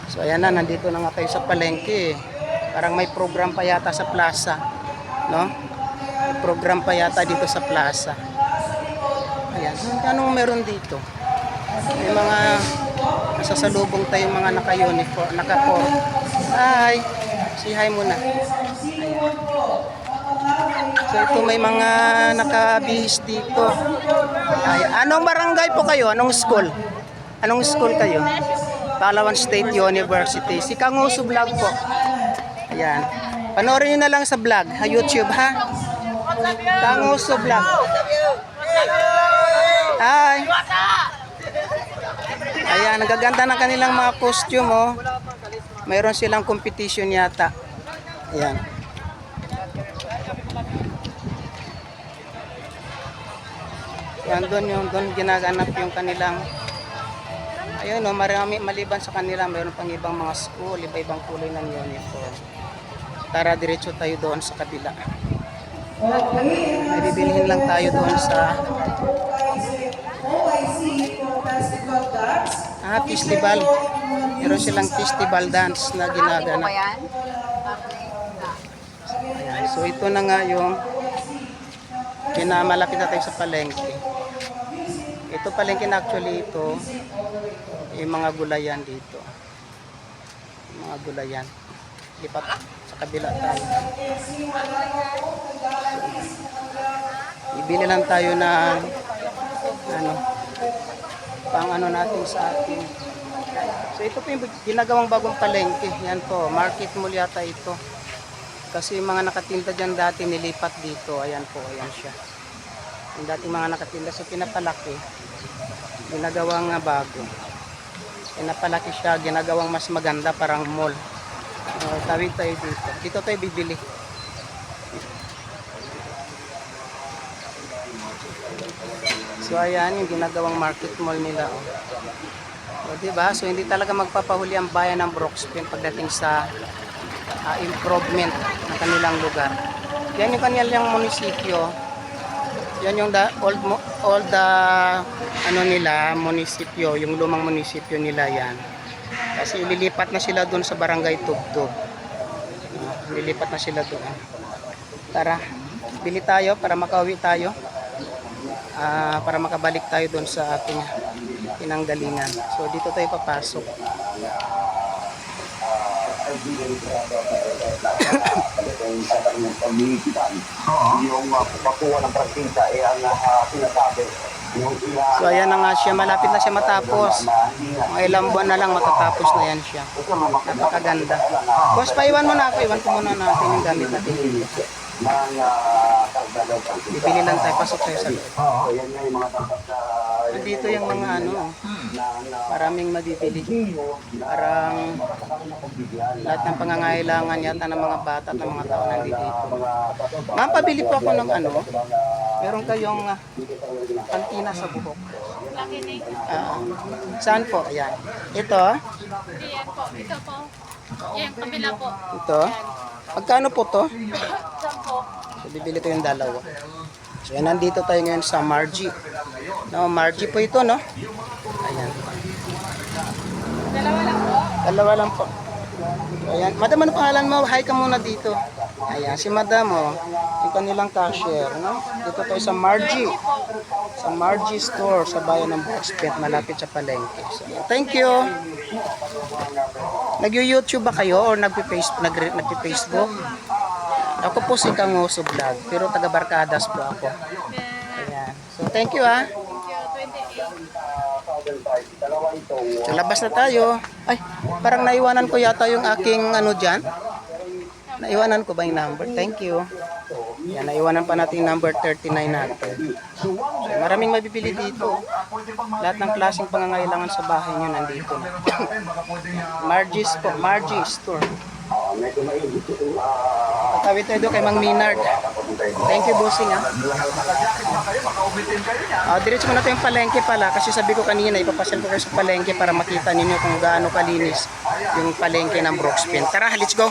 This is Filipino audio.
So ayan na, nandito na nga tayo sa palengke. Parang may program pa yata sa plaza, no? May program pa yata dito sa plaza. Ayan, anong meron dito? May mga nasasalubong tayong mga naka-uniform, naka-form. Hi! Say hi muna. Ayan. So ito may mga nakabihis dito. Ayan. Anong barangay po kayo? Anong school? Anong school kayo? Palawan State University. Si Kanguso Vlog po. Ayan. Panoorin nyo na lang sa vlog. YouTube ha? Kanguso Vlog. Hi! Ayan, nagaganda ng kanilang mga costume oh. Mayroon silang competition yata. Ayan. Yan doon ginaganap yung kanilang. Ayun o, marami maliban sa kanila, mayroon pang ibang mga school, iba-ibang kulay ng uniform. Tara, diretso tayo doon sa kabila. May bibilhin lang tayo doon sa festival. Meron silang festival dance na ginaganap. Ayan, so ito na nga yung malapit na tayo sa palengke. Ito palengke na actually ito. Yung mga gulayan dito. Mga gulayan. Lipat sa kabila tayo. Ibili lang tayo na pang natin sa ating. So ito po yung ginagawang bagong palengke. Yan po, market mall yata ito. Kasi yung mga nakatinda dyan dati nilipat dito. Ayan po, ayan siya. Yung dating mga nakatinda, so pinapalaki. Ginagawang bago. Pinapalaki siya, ginagawang mas maganda, parang mall. Tawid tayo dito. Dito tayo bibili. So ayan, yung ginagawang market mall nila. O diba? So hindi talaga magpapahuli ang bayan ng Brooksville pagdating sa improvement ng kanilang lugar. Yan yung kanilang munisipyo. Yan yung old munisipyo, yung lumang munisipyo nila yan. Kasi ililipat na sila doon sa barangay Tugtog. Ililipat na sila doon. Tara, bili tayo para makauwi tayo. Para makabalik tayo doon sa ating pinanggalingan. So dito tayo papasok. Yung pagkuha ng prangkisa ay ang sinasabi. So ayan na nga siya, malapit na siya matapos. Mga ilang buwan na lang matatapos na yan siya. Napakaganda. Boss, paiwan mo na ako, iwan ko muna natin yung gamit natin dito. Bibili lang tayo, pasok tayo sa loob. Dito yung mga maraming mabibili. Parang lahat ng pangangailangan yata ng mga bata at ng mga tao nandito. Ma'am, pabili po ako ng meron kayong kantina sa buhok. Saan po? Ayan. Ito? Ayan po. Ito po. Yan, kabila po. Ito? Magkano po to? 10 po. So, bibili ko yung dalawa. So, yan, nandito tayo ngayon sa Margie. No, Margie po ito, no? Ayan. Dalawa lang po. Dalawa lang po. Ayan. Madam, ano pangalan mo? Hi ka muna dito. Ayan, si Madam, oh. Yung kanilang cashier, no? Dito tayo sa Margie. Sa Margie Store, sa bayan ng Brooksville, malapit sa palengke. So, thank you. Nag-YouTube ba kayo or nagpi-Facebook? Ako po si Kanguso Vlog, pero taga Barkadas po ako. Ayan. So, thank you ha. So, labas na tayo. Ay, parang naiwanan ko yata yung aking dyan. Naiwanan ko ba yung number? Thank you. Yan, naiwanan pa natin yung number 39 natin. So, maraming mabibili dito. Lahat ng klaseng pangangailangan sa bahay nyo nandito. Margie's po, Margie Store. Tatawid tayo doon kay Mang Minard. Thank you, bossing ha. Diretso muna tayo yung palengke pala. Kasi sabi ko kanina, ipapasyal ko kayo sa palengke para makita ninyo kung gaano kalinis yung palengke ng Brooksville. Tara, let's go!